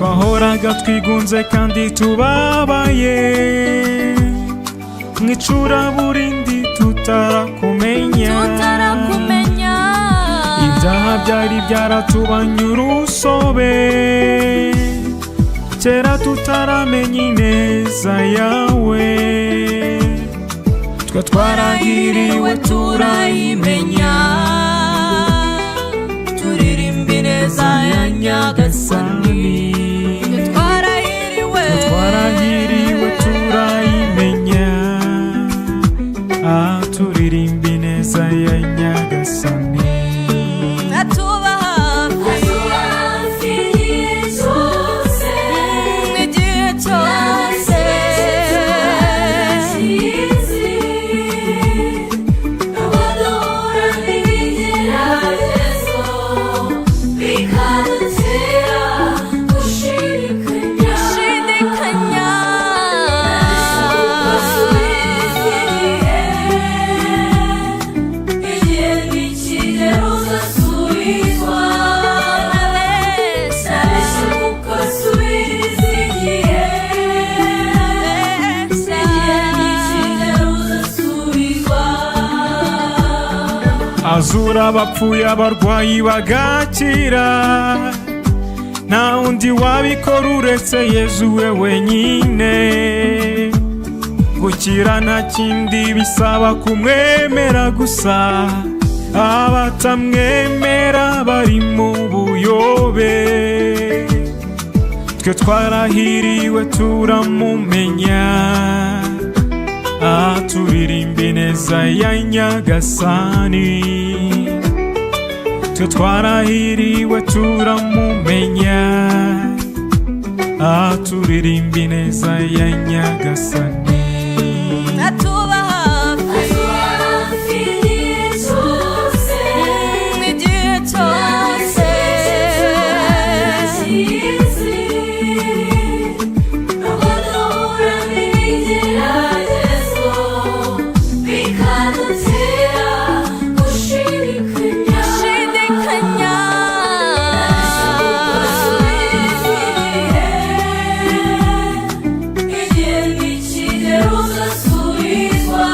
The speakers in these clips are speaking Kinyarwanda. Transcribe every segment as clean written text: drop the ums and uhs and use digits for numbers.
twahoraga twigunze kandi tubabaye mw'icuraburindi tutarakumenya ibyaha byari byaratubanye urusobe kera tutaramenya ineza yawe twe twarahiriwe turayimenya turirimba ineza ya Nyagasani twarahiriwe turayimenya turirimba ineza ya Nyagasani atuba hafi cyose n'igihe cyose abadora n'ibigeragezo bikadutera gushidikanya igihe nikigera uzasubizwa nabeshe ukasubiriza igihe nikigera uzasubizwa azura abapfuye abarwayi bagakira nta wundi wabikora uretse Yezu we wenyine gukira nta kindi bisaba kumwemera gusa abatamwemera bari mu buyobe twe twarahiriwe turamumenya turirimba ineza ya Nyagasani twe twarahiriwe turamumenya turirimba ineza ya Nyagasani atuba hafi cyose n'igihe cyose abadora n'ibigeragezo bikadutera gushidikanya igihe nikigera uzasubizwa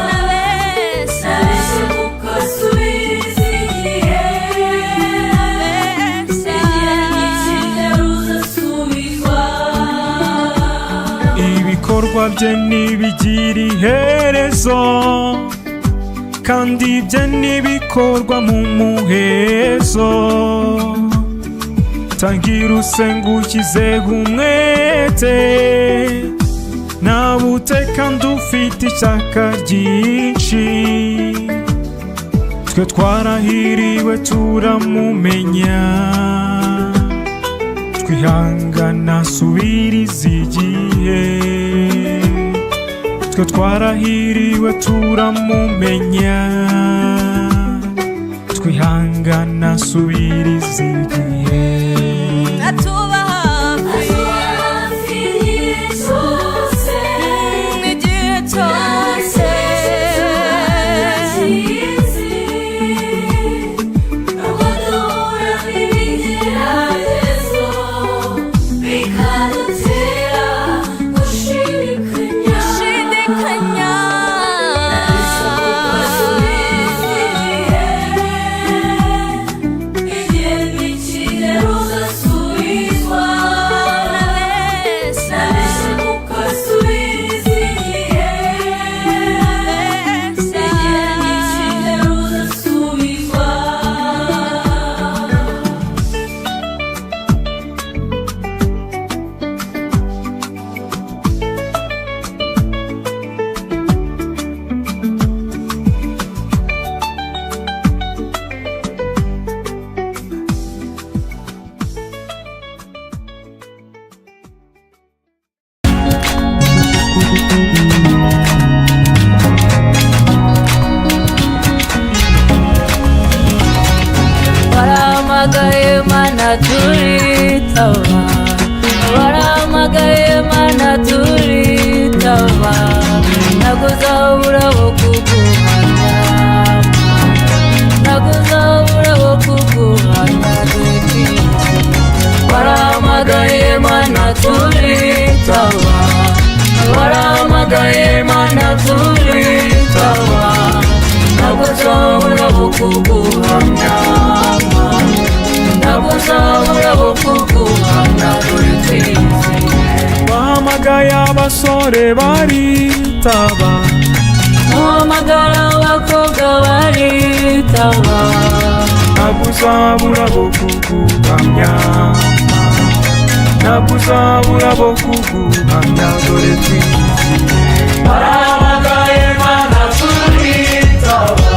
nabeshe ukasubiriza igihe nikigera uzasubizwa ibikorwa bye ntibigira iherezo kandi ibye ntibikorwa mu muhezo tangira usenga ushyizeho umwete ntabute kandi ufite ishyaka ryinshi twe twarahiriwe turamumenya twihangana subiriza igihe twe twarahiriwe turamumenya twihangana subiriza igihe atuba hafi cyose n'igihe cyose abadora n'ibigeragezo bikadutera gushidikanya igihe nikigera uzasubizwa nabeshe ukasubiriza igihe nikigera uzasubizwa waramagaye mana turitaba waramagaye mana turitaba naguzabura bo kuguhanya naguzabura bo kuguhanya waramagaye kuguhamya ntabwo nzabura abo kuguhamya dore twizeye wahamagaye abasore baritaba muhamagara abakobwa baritaba ntabwo uzabura abo kuguhamya ntabwo uzabura abo kuguhamya dore twizeye warahamagaye mana turitaba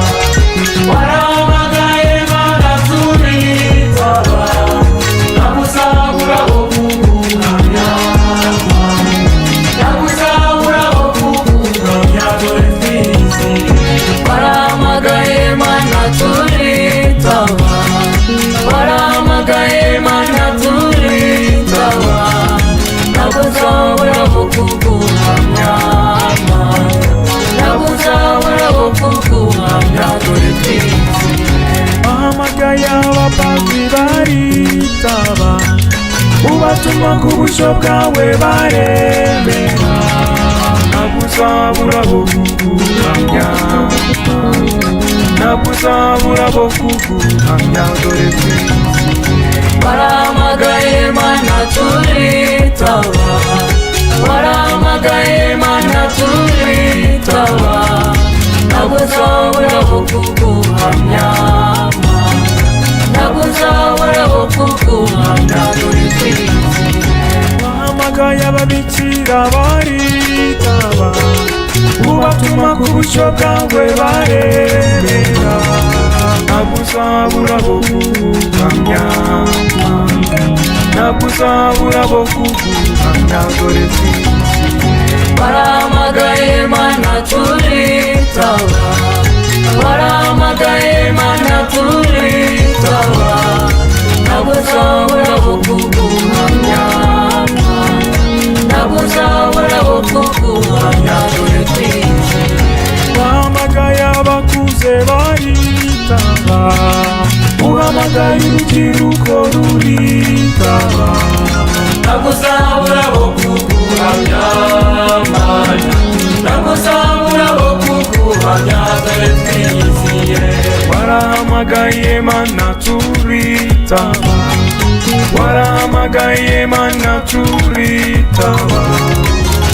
warahamagaye mana turitaba ntabwo uzabura abo kuguhamya ntabwo uzabura abo kuguhamya dore twizeye warahamagaye mana turitaba warahamagaye mana turitaba ntabwo uzabura abo kuguhamya ntabwo uzabura abo kuguhamya dore twizeye wahamagaye abapadiri baritaba ubatuma ku bushyo bwawe baremera ntabwo uzabura abo kuguhamya ntabwo uzabura abo kuguhamya dore twizeye warahamagaye mana turitaba warahamagaye mana turitaba ntabwo uzabura abo kuguhamya ntabwo uzabura abo kuguhamya dore twizeye wahamagaye ababikira baritaba ubatuma ku bushyo bwawe baremera ntabwo uzabura abo kuguhamya ntabwo uzabura abo kuguhamya dore twizeye warahamagaye mana turitaba warahamagaye mana turitaba ntabwo uzabura abo kuguhamya ntabwo uzabura abo kuguhamya dore twizeye wahamagaye abakuze baritaba uhamagaye urubyiruko ruritaba ntabwo uzabura abo kuguhamya ntabwo uzabura abo kuguhamya dore twizeye warahamagaye mana turitaba warahamagaye mana turitaba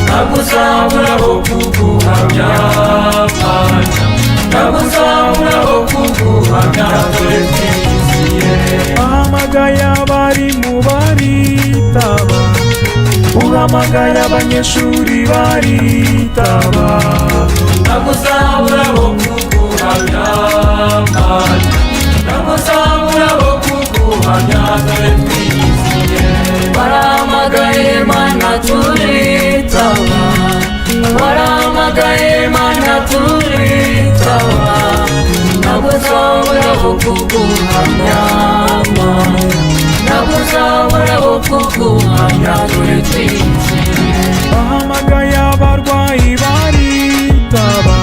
ntabwo uzabura abo kuguhamya ntabwo uzabura abo kuguhamya dore twizeye wahamagaye abarimu baritaba uhamagaye abanyeshuri baritaba ntabwo uzabura abo kuguhamya ntabwo uzabura abo kuguhamya dore twizeye warahamagaye mana turitaba warahamagaye mana turitaba ntabwo uzabura abo kuguhamya ntabwo uzabura abo kuguhamya dore twizeye wahamagaye abarwayi baritaba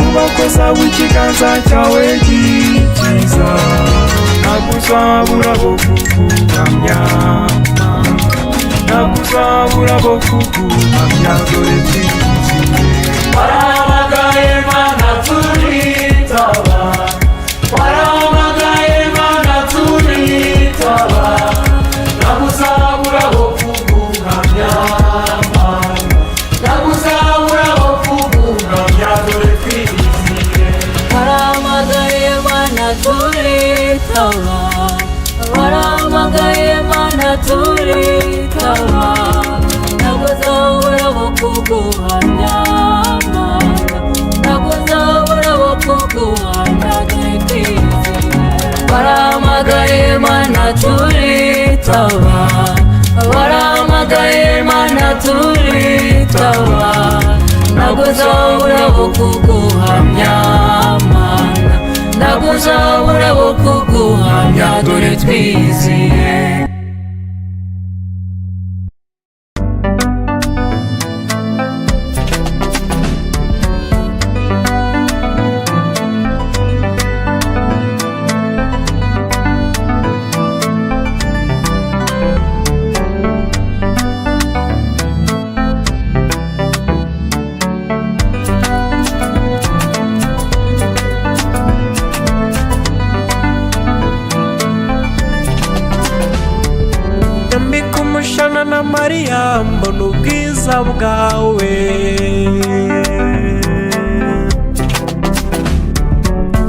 ubakoza w'ikiganza cyawe gikiza ntabwo uzabura abo kuguhamya ntabwo uzabura abo kuguhamya dore twizeye warahamagaye mana turitaba warahamagaye mana turitaba ntabwo uzabura abo kuguhamya ntabwo uzabura abo kuguhamya dore twizeye warahamagaye mana turitaba warahamagaye mana turitaba ntabwo uzabura abo kuguhamya ntabwo uzabura abo kuguhamya dore twizeye warahamagaye mana turitaba warahamagaye mana turitaba ntabwo uzabura abo kuguhamya ntabwo uzabura abo kuguhamya dore twizeye Mariya mbona ubwiza bwawe.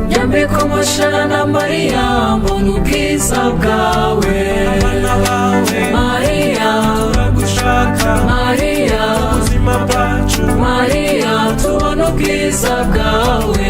Nyambika umushana na Mariya mbona ubwiza bwawe. Abana bawe Mariya turagushaka, Mariya ubuzima bwacu Mariya tubona ubwiza bwawe.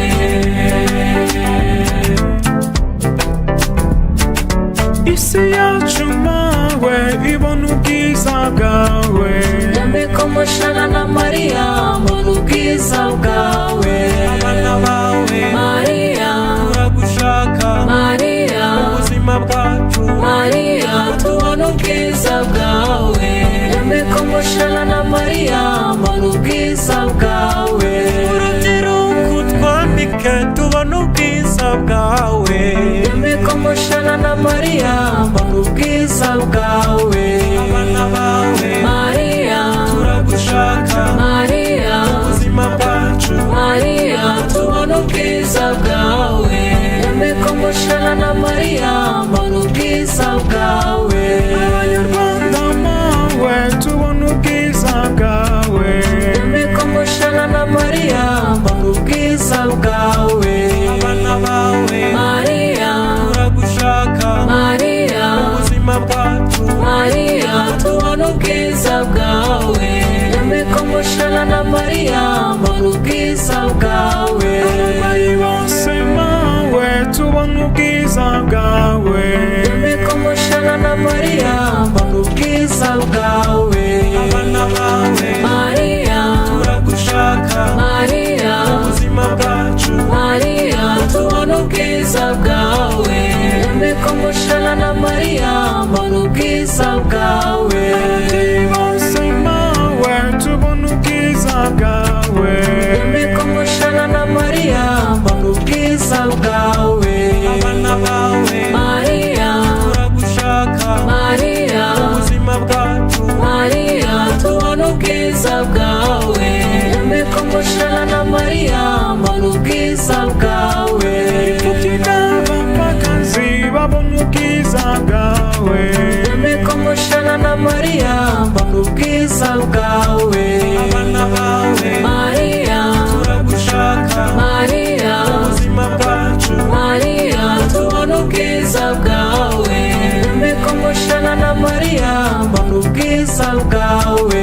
isi yacu mawe ibona ubwiza bwawe. Nyambika umushana na Mariya mbona ubwiza bwawe. abana bawe Mariya turagushaka, Mariya ubuzima bwacu Mariya tubona ubwiza bwawe. Nyambika umushana na Mariya mbona ubwiza bwawe. urubyiruko twambike tubona ubwiza bwawe. Nyambika umushana na Mariya mbona ubwiza bwawe. abana bawe Mariya turagushaka, Mariya ubuzima bwacu Mariya tubona ubwiza bwawe. Nyambika umushana na Mariya mbona ubwiza bwawe. Abanyarwanda mawe tubona ubwiza bwawe. Nyambika umushana na Mariya mbona ubwiza bwawe. abana bawe Mariya turagushaka, Mariya ubuzima bwacu Mariya tubona ubwiza bwawe. Nyambika umushana na Mariya mbona ubwiza bwawe. Abarwayi bose mawe tubona ubwiza bwawe. Nyambika umushana na Mariya mbona ubwiza bwawe. abana bawe Mariya turagushaka, Mariya ubuzima bwacu Mariya tubona ubwiza bwawe. Nyambika umushana na Mariya mbona ubwiza bwawe. Ababyeyi bose mawe tubona ubwiza bwawe. Nyambika umushana na Mariya mbona ubwiza bwawe. abana bawe Mariya turagushaka, Mariya ubuzima bwacu Mariya tubona ubwiza bwawe. Nyambika umushana na Mariya mbona ubwiza bwawe. Imfubyi n'abapfakazi babona ubwiza bwawe. Nyambika umushana na Mariya mbona ubwiza bwawe. abana bawe Mariya turagushaka, Mariya ubuzima bwacu Mariya tubona ubwiza bwawe. Nyambika umushana na Mariya mbona ubwiza bwawe.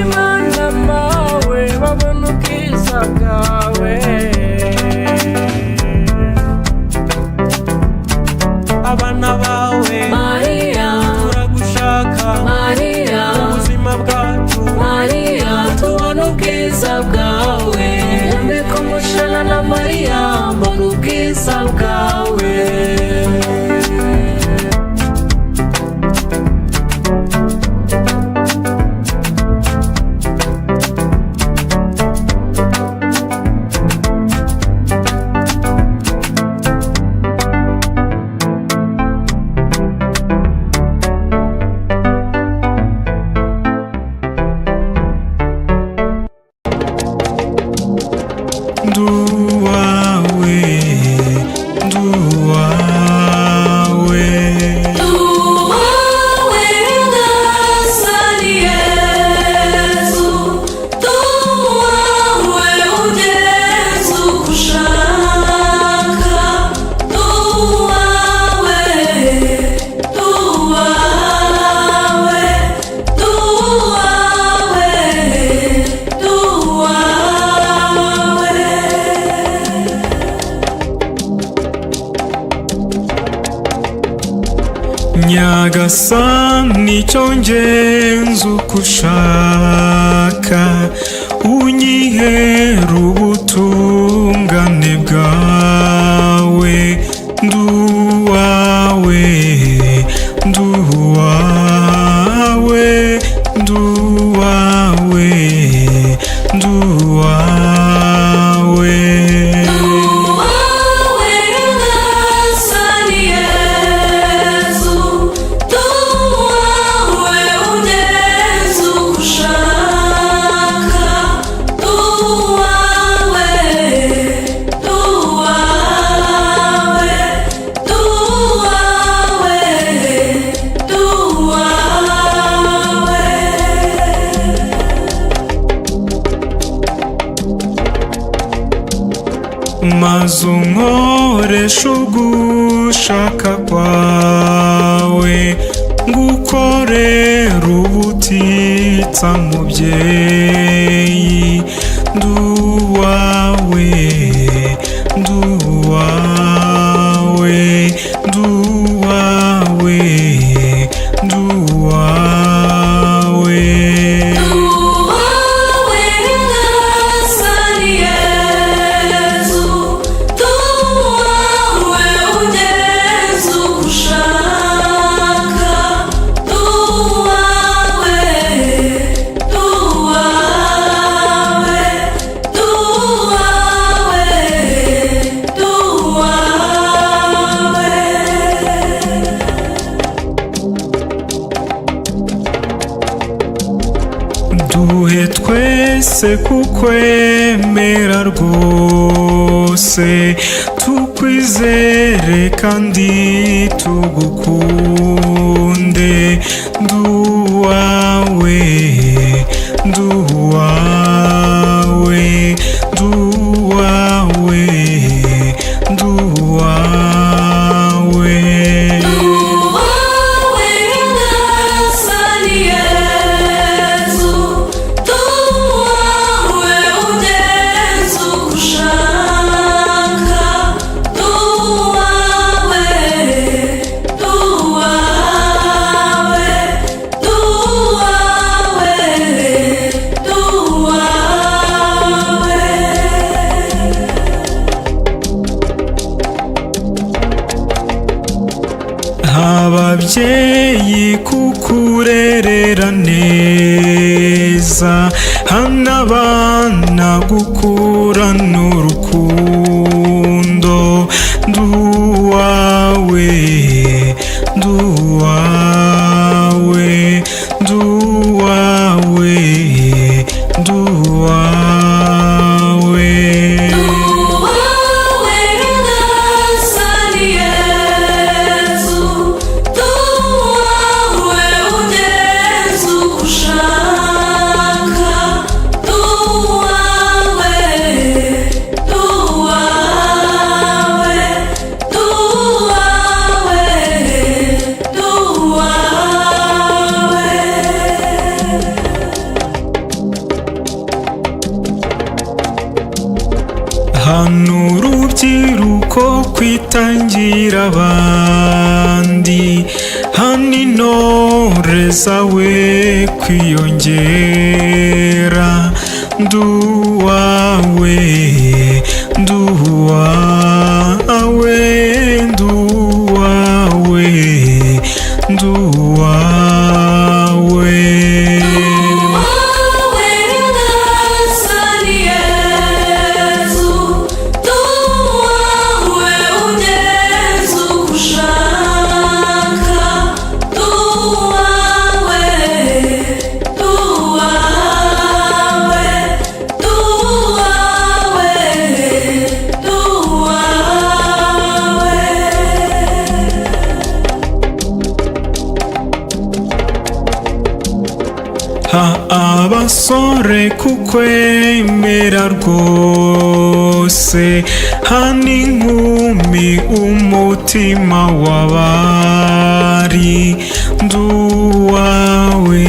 Imana mawe babona ubwiza bwawe. abana bawe Mariya turagushaka, Mariya ubuzima bwacu Mariya tubona ubwiza bwawe. Nyambika umushana na Mariya mbona ubwiza bwawe. Nduwawe, nduwawe. Tuwawe ngasani Yesu, tuwawe ugeze uko ushaka. Tuwawe, tuwawe, tuwawe, tuwawe. Nyagasani cyo ngenza uko ushaka, unyihere ubutungane bwawe. Nduwawe, nduwawe, nduwawe, nduwawe. Tuwawe ngasani Yesu, tuwawe ugeze uko ushaka. Tuwawe, tuwawe, maze unkoreshe ugushaka kwawe, ngukorere ubutitsa mubyeyi, nduwawe nduwawe nduwawe nduwawe. Duhe twese kukwemera rwose, tukwizere kandi tugukunde, nduwawe nduwawe nduwawe nduwawe. Ababyeyi kukurerera neza, hana abana gukurana urukundo, nduwawe nduwawe nduwawe nduwawe. Hano urubyiruko kwitangira abandi, hano intore zawe kwiyongera, nduwawe nduwawe nduwawe nduwawe. Abasore kukwemera rwose, hana inkumi umutima w'abari, nduwawe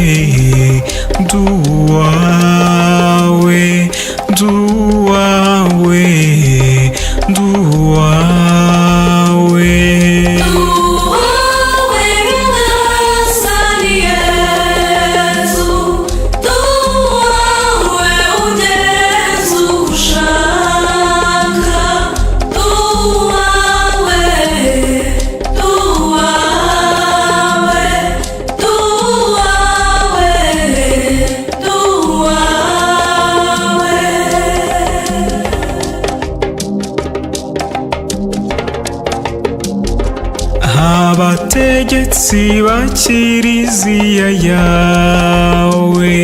nduwawe nduwawe nduwawe. Abategetsi ba Kiliziya yawe,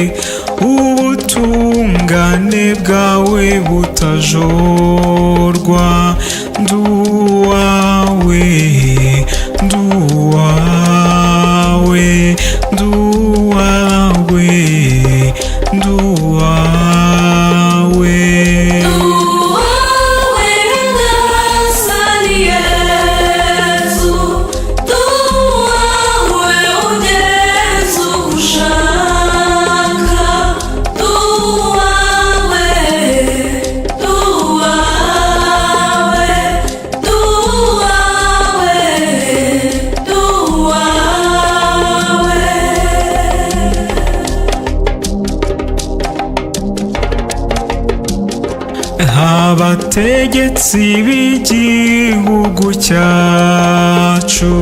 ubutungane bwawe butajorwa, nduwawe nduwawe nduwawe nduwawe. bategetsi b'igihugu cyacu,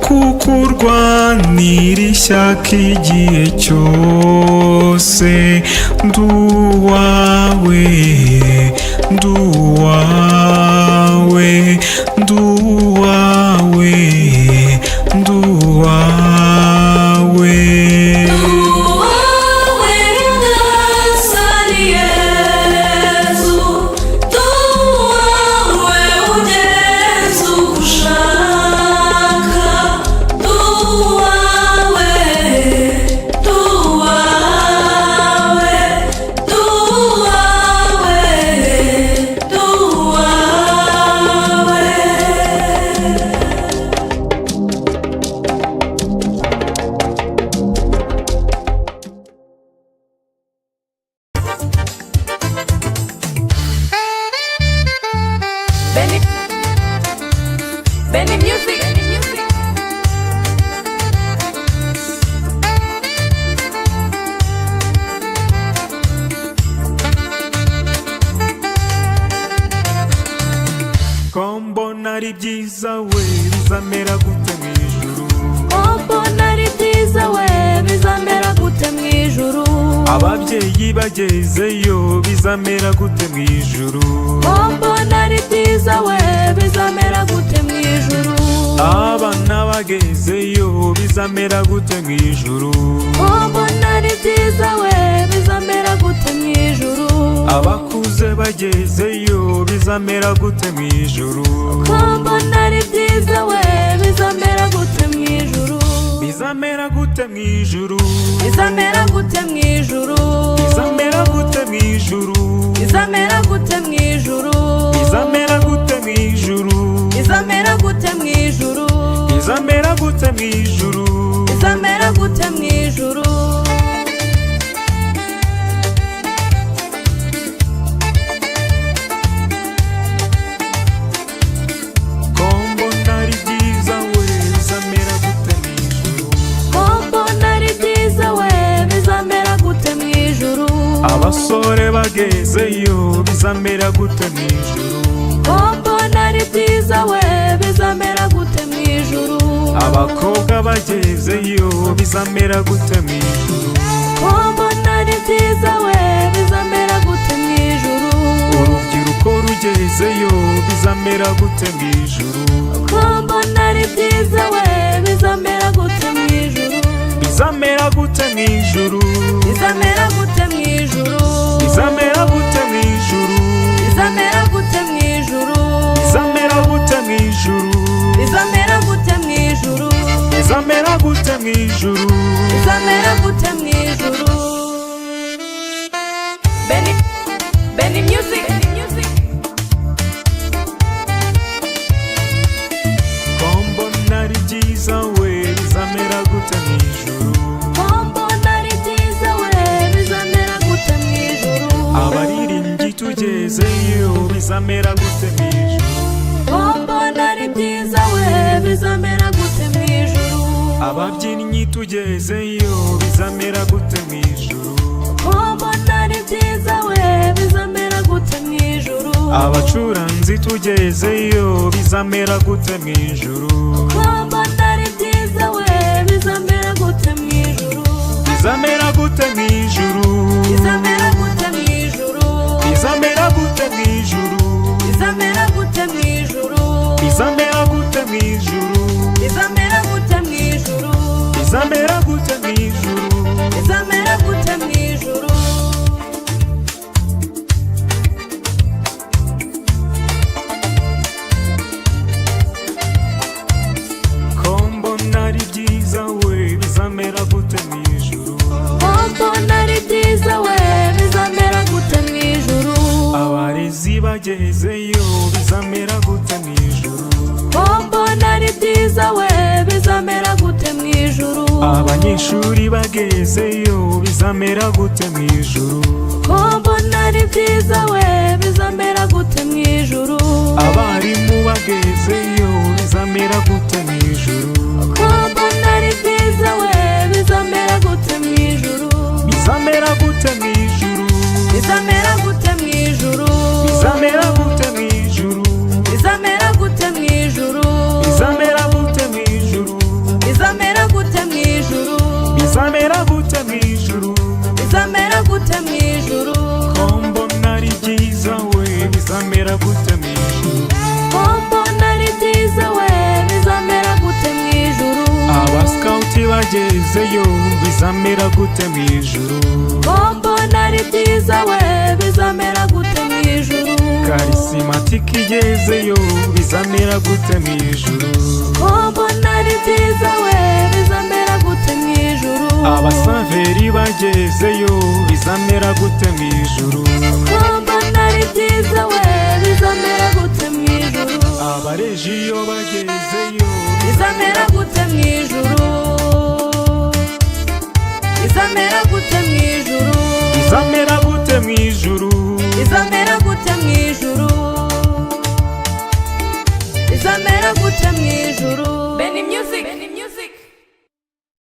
kuko urwanira ishyaka igihe cyose. Nduwawe, nduwawe, nduwawe, nduwawe. Benny Music. Ko mbona ari byiza we bizamera gute mu ijuru? Ko mbona ari byiza we bizamera gute mu ijuru? Ababyeyi bagezeyo bizamera gute mu ijuru? Ko mbona ari byiza we bizamera gute mu ijuru? Abana bagezeyo bizamera gute mu ijuru? Ko mbona ari byiza we bizamera gute mu ijuru? Abakuze bagezeyo bizamera gute mu ijuru? Ko mbona ari byiza we bizamera gute mu ijuru? Bizamera gute mu ijuru? Bizamera gute mu ijuru? Bizamera gute mu ijuru? Bizamera gute mu ijuru? Bizamera gute mu ijuru? Bizamera gute mu ijuru? Bizamera gute mu ijuru? Bizamera gute mu ijuru? Ko mbona ari byiza we bizamera gute mu ijuru? Ko mbona ari byiza we bizamera gute mu ijuru? Abasore bagezeyo bizamera gute mu ijuru? Ko mbona ari byiza we bizamera gute mu ijuru? Abakobwa bagezeyo bizamera gute mu ijuru? Ko mbona ari byiza we bizamera gute mu ijuru? Urubyiruko rugezeyo bizamera gute mu ijuru? Ko mbona ari byiza we bizamera gute mu ijuru? Bizamera gute mu ijuru? Bizamera gute mu ijuru? Bizamera gute mu ijuru? Bizamera gute mu ijuru? Bizamera gute mu ijuru? Bizamera gute mu ijuru? Bizamera gute mu ijuru? Bizamera gute mu ijuru? Benny Music. Ko mbona ari byiza we bizamera gute mu ijuru? Ko mbona ari byiza we bizamera gute mu ijuru? Abaririmbyi tugezeyo bizamera gute mu ijuru? Ko mbona ari byiza we bizamera gute mu ijuru? Ababyinnyi tugezeyo bizamera gute mu ijuru? Ko mbona ari byiza we bizamera gute mu ijuru? Abacuranzi tugezeyo bizamera gute mu ijuru? Ko mbona ari byiza we bizamera gute mu ijuru? Bizamera gute mu ijuru? Bizamera gute mu ijuru? Bizamera gute mu ijuru? Bizamera gute mu ijuru? Bizamera gute mu ijuru? Bizamera gute mu ijuru? Bizamera gute mu ijuru? Bizamera gute mu ijuru? Ko mbona ari byiza we bizamera gute mu ijuru? Ko mbona ari byiza we bizamera gute mu ijuru? Abarezi bagezeyo bizamera gute mu ijuru? Ko mbona ari byiza we bizamera gute mu ijuru? Abanyeshuri bagezeyo bizamera gute mu ijuru? Ko mbona ari byiza we bizamera gute mu ijuru? Abarimu bagezeyo bizamera gute mu ijuru? Ko mbona ari byiza we bizamera gute mu ijuru? Bizamera gute mu ijuru? Bizamera gute mu ijuru? Bizamera gute bagezeyo bizamera gute mu ijuru mbona ari byiza we bizamera gute mu ijuru karisimatike igezeyo bizamera gute mu ijuru mbona ari byiza we bizamera gute mu ijuru abasaveri bagezeyo bizamera gute mu ijuru mbona ari byiza we bizamera gute mu ijuru abarejiyo bagezeyo bizamera gute mu ijuru bizamera gute mu ijuru bizamera gute mu ijuru bizamera gute mu ijuru bizamera gute mu ijuru